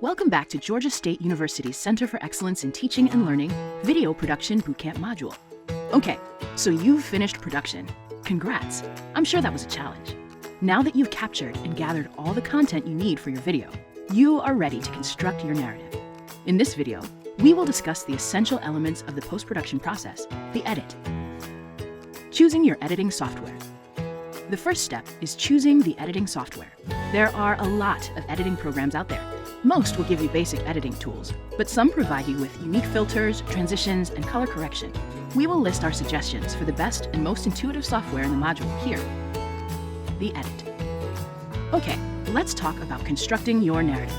Welcome back to Georgia State University's Center for Excellence in Teaching and Learning Video Production Bootcamp module. Okay, so you've finished production. Congrats. I'm sure that was a challenge. Now that you've captured and gathered all the content you need for your video, you are ready to construct your narrative. In this video, we will discuss the essential elements of the post-production process, the edit. Choosing your editing software. The first step is choosing the editing software. There are a lot of editing programs out there. Most will give you basic editing tools, but some provide you with unique filters, transitions, and color correction. We will list our suggestions for the best and most intuitive software in the module here. The edit. Okay, let's talk about constructing your narrative.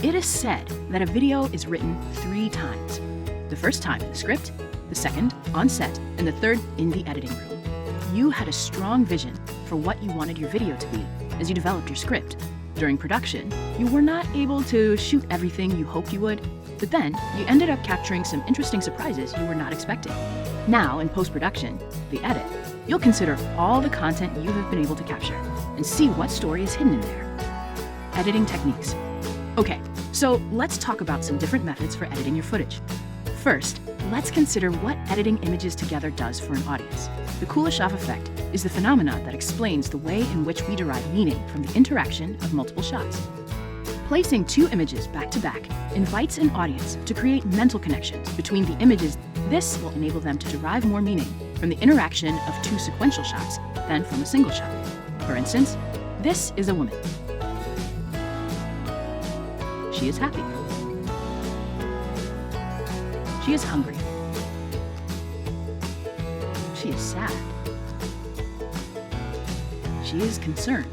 It is said that a video is written 3 times. The first time in the script, the second on set, and the third in the editing room. You had a strong vision for what you wanted your video to be as you developed your script. During production, you were not able to shoot everything you hoped you would, but then you ended up capturing some interesting surprises you were not expecting. Now, in post-production, the edit, you'll consider all the content you have been able to capture and see what story is hidden in there. Editing techniques. Okay, so let's talk about some different methods for editing your footage. First, let's consider what editing images together does for an audience. The Kuleshov effect is the phenomenon that explains the way in which we derive meaning from the interaction of multiple shots. Placing 2 images back to back invites an audience to create mental connections between the images. This will enable them to derive more meaning from the interaction of 2 sequential shots than from a single shot. For instance, this is a woman. She is happy. She is hungry. She is sad. She is concerned.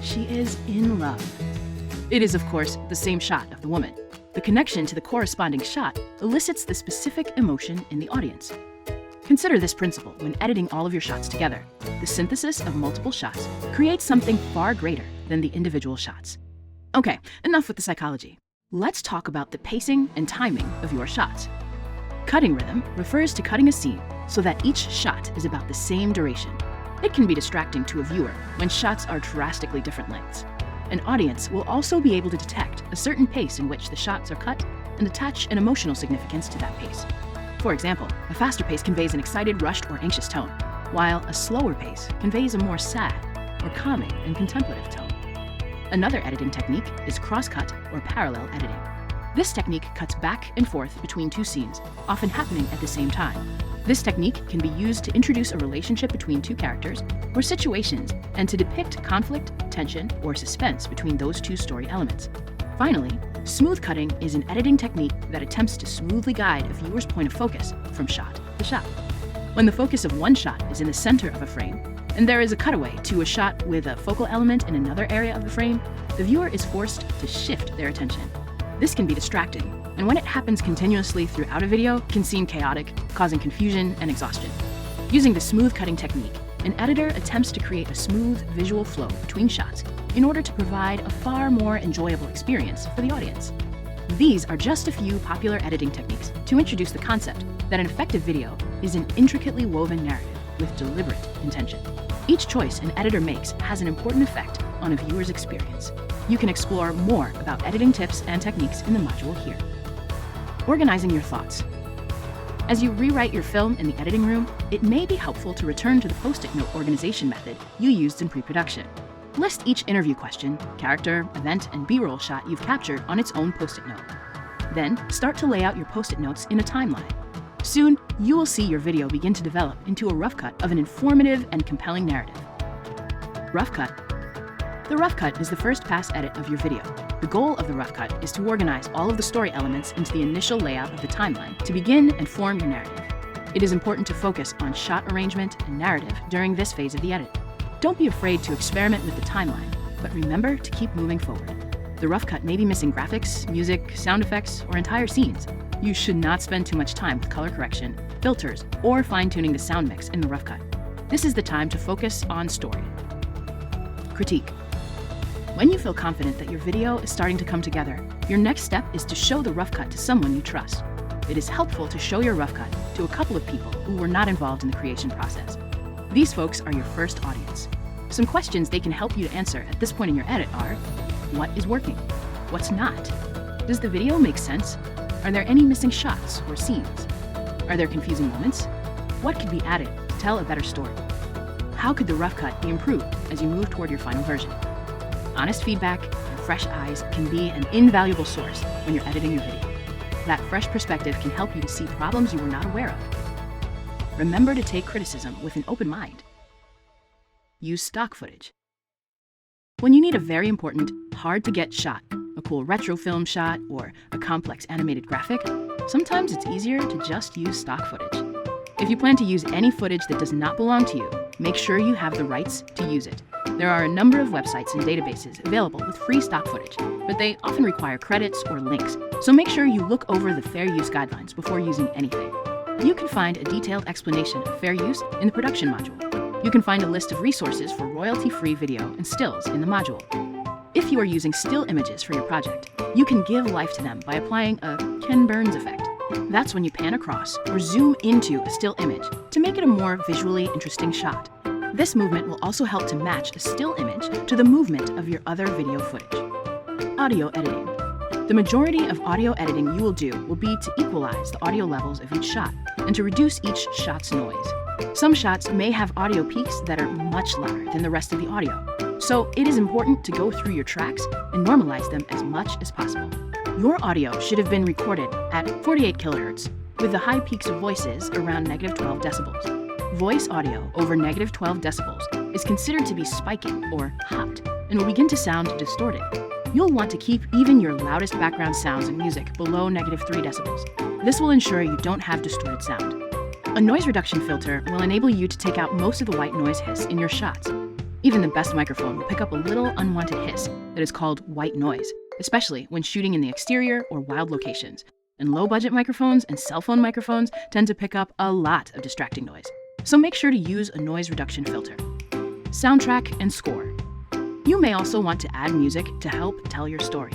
She is in love. It is, of course, the same shot of the woman. The connection to the corresponding shot elicits the specific emotion in the audience. Consider this principle when editing all of your shots together. The synthesis of multiple shots creates something far greater than the individual shots. Okay, enough with the psychology. Let's talk about the pacing and timing of your shots. Cutting rhythm refers to cutting a scene so that each shot is about the same duration. It can be distracting to a viewer when shots are drastically different lengths. An audience will also be able to detect a certain pace in which the shots are cut and attach an emotional significance to that pace. For example, a faster pace conveys an excited, rushed, or anxious tone, while a slower pace conveys a more sad or calming and contemplative tone. Another editing technique is cross-cut or parallel editing. This technique cuts back and forth between 2 scenes, often happening at the same time. This technique can be used to introduce a relationship between 2 characters or situations and to depict conflict, tension, or suspense between those 2 story elements. Finally, smooth cutting is an editing technique that attempts to smoothly guide a viewer's point of focus from shot to shot. When the focus of one shot is in the center of a frame, and there is a cutaway to a shot with a focal element in another area of the frame, the viewer is forced to shift their attention. This can be distracting, and when it happens continuously throughout a video, can seem chaotic, causing confusion and exhaustion. Using the smooth cutting technique, an editor attempts to create a smooth visual flow between shots in order to provide a far more enjoyable experience for the audience. These are just a few popular editing techniques to introduce the concept that an effective video is an intricately woven narrative with deliberate intention. Each choice an editor makes has an important effect on a viewer's experience. You can explore more about editing tips and techniques in the module here. Organizing your thoughts. As you rewrite your film in the editing room, it may be helpful to return to the post-it note organization method you used in pre-production. List each interview question, character, event, and B-roll shot you've captured on its own post-it note. Then, start to lay out your post-it notes in a timeline. Soon, you will see your video begin to develop into a rough cut of an informative and compelling narrative. Rough cut. The rough cut is the first pass edit of your video. The goal of the rough cut is to organize all of the story elements into the initial layout of the timeline to begin and form your narrative. It is important to focus on shot arrangement and narrative during this phase of the edit. Don't be afraid to experiment with the timeline, but remember to keep moving forward. The rough cut may be missing graphics, music, sound effects, or entire scenes. You should not spend too much time with color correction, filters, or fine-tuning the sound mix in the rough cut. This is the time to focus on story. Critique. When you feel confident that your video is starting to come together, your next step is to show the rough cut to someone you trust. It is helpful to show your rough cut to a couple of people who were not involved in the creation process. These folks are your first audience. Some questions they can help you to answer at this point in your edit are, What is working? What's not? Does the video make sense? Are there any missing shots or scenes? Are there confusing moments? What could be added to tell a better story? How could the rough cut be improved as you move toward your final version? Honest feedback and fresh eyes can be an invaluable source when you're editing your video. That fresh perspective can help you to see problems you were not aware of. Remember to take criticism with an open mind. Use stock footage. When you need a very important, hard-to-get shot, a cool retro film shot, or a complex animated graphic, sometimes it's easier to just use stock footage. If you plan to use any footage that does not belong to you, make sure you have the rights to use it. There are a number of websites and databases available with free stock footage, but they often require credits or links, so make sure you look over the fair use guidelines before using anything. You can find a detailed explanation of fair use in the production module. You can find a list of resources for royalty-free video and stills in the module. If you are using still images for your project, you can give life to them by applying a Ken Burns effect. That's when you pan across or zoom into a still image to make it a more visually interesting shot. This movement will also help to match a still image to the movement of your other video footage. Audio editing. The majority of audio editing you will do will be to equalize the audio levels of each shot and to reduce each shot's noise. Some shots may have audio peaks that are much louder than the rest of the audio, so it is important to go through your tracks and normalize them as much as possible. Your audio should have been recorded at 48 kHz, with the high peaks of voices around -12 decibels. Voice audio over -12 decibels is considered to be spiking or hot and will begin to sound distorted. You'll want to keep even your loudest background sounds and music below -3 decibels. This will ensure you don't have distorted sound. A noise reduction filter will enable you to take out most of the white noise hiss in your shots. Even the best microphone will pick up a little unwanted hiss that is called white noise, especially when shooting in the exterior or wild locations. And low-budget microphones and cell phone microphones tend to pick up a lot of distracting noise, so make sure to use a noise reduction filter. Soundtrack and score. You may also want to add music to help tell your story.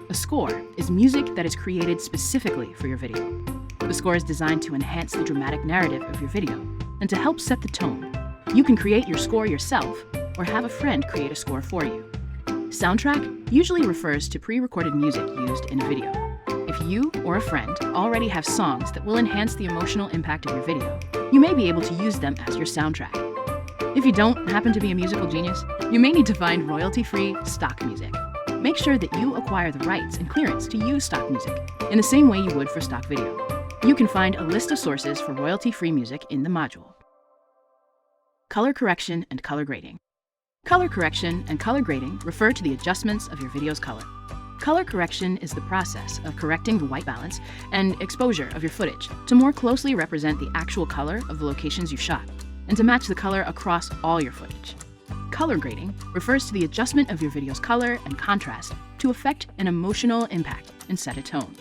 A score is music that is created specifically for your video. The score is designed to enhance the dramatic narrative of your video and to help set the tone. You can create your score yourself or have a friend create a score for you. Soundtrack usually refers to pre-recorded music used in a video. If you or a friend already have songs that will enhance the emotional impact of your video, you may be able to use them as your soundtrack. If you don't happen to be a musical genius, you may need to find royalty-free stock music. Make sure that you acquire the rights and clearance to use stock music in the same way you would for stock video. You can find a list of sources for royalty-free music in the module. Color correction and color grading. Color correction and color grading refer to the adjustments of your video's color. Color correction is the process of correcting the white balance and exposure of your footage to more closely represent the actual color of the locations you shot and to match the color across all your footage. Color grading refers to the adjustment of your video's color and contrast to affect an emotional impact and set a tone.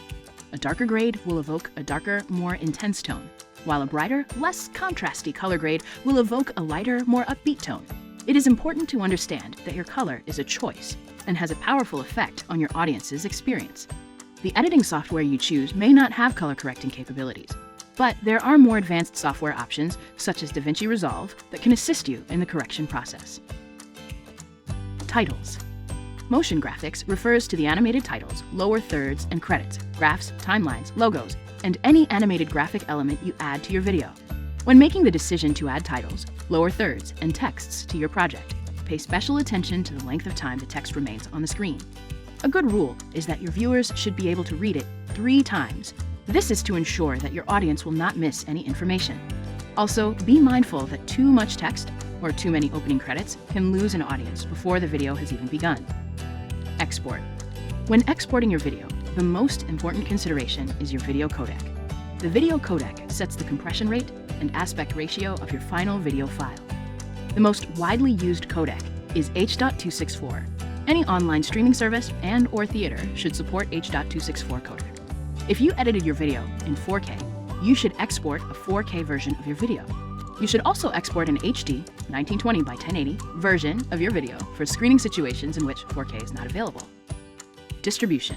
A darker grade will evoke a darker, more intense tone, while a brighter, less contrasty color grade will evoke a lighter, more upbeat tone. It is important to understand that your color is a choice and has a powerful effect on your audience's experience. The editing software you choose may not have color correcting capabilities, but there are more advanced software options such as DaVinci Resolve that can assist you in the correction process. Titles. Motion graphics refers to the animated titles, lower thirds, and credits, graphs, timelines, logos, and any animated graphic element you add to your video. When making the decision to add titles, lower thirds, and texts to your project, pay special attention to the length of time the text remains on the screen. A good rule is that your viewers should be able to read it 3 times. This is to ensure that your audience will not miss any information. Also, be mindful that too much text or too many opening credits can lose an audience before the video has even begun. Export. When exporting your video, the most important consideration is your video codec. The video codec sets the compression rate and aspect ratio of your final video file. The most widely used codec is H.264. Any online streaming service and/or theater should support H.264 codec. If you edited your video in 4K, you should export a 4K version of your video. You should also export an HD 1920 by 1080 version of your video for screening situations in which 4K is not available. Distribution.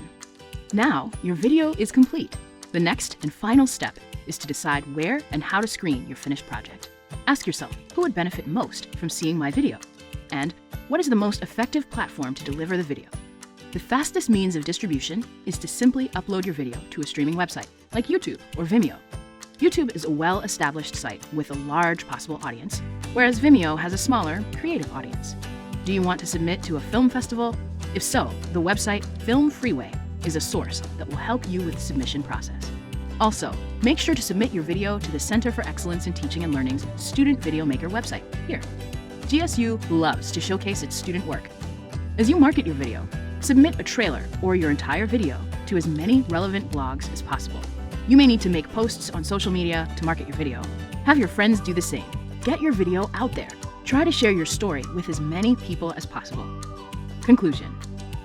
Now, your video is complete. The next and final step is to decide where and how to screen your finished project. Ask yourself, who would benefit most from seeing my video? And what is the most effective platform to deliver the video? The fastest means of distribution is to simply upload your video to a streaming website like YouTube or Vimeo. YouTube is a well-established site with a large possible audience, whereas Vimeo has a smaller, creative audience. Do you want to submit to a film festival? If so, the website Film Freeway is a source that will help you with the submission process. Also, make sure to submit your video to the Center for Excellence in Teaching and Learning's Student Video Maker website here. GSU loves to showcase its student work. As you market your video, submit a trailer or your entire video to as many relevant blogs as possible. You may need to make posts on social media to market your video. Have your friends do the same. Get your video out there. Try to share your story with as many people as possible. Conclusion.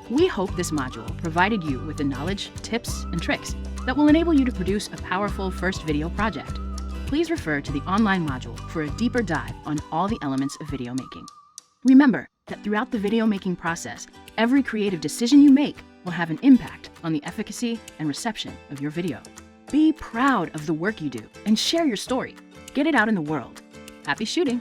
We hope this module provided you with the knowledge, tips, and tricks that will enable you to produce a powerful first video project. Please refer to the online module for a deeper dive on all the elements of video making. Remember that throughout the video making process, every creative decision you make will have an impact on the efficacy and reception of your video. Be proud of the work you do and share your story. Get it out in the world. Happy shooting!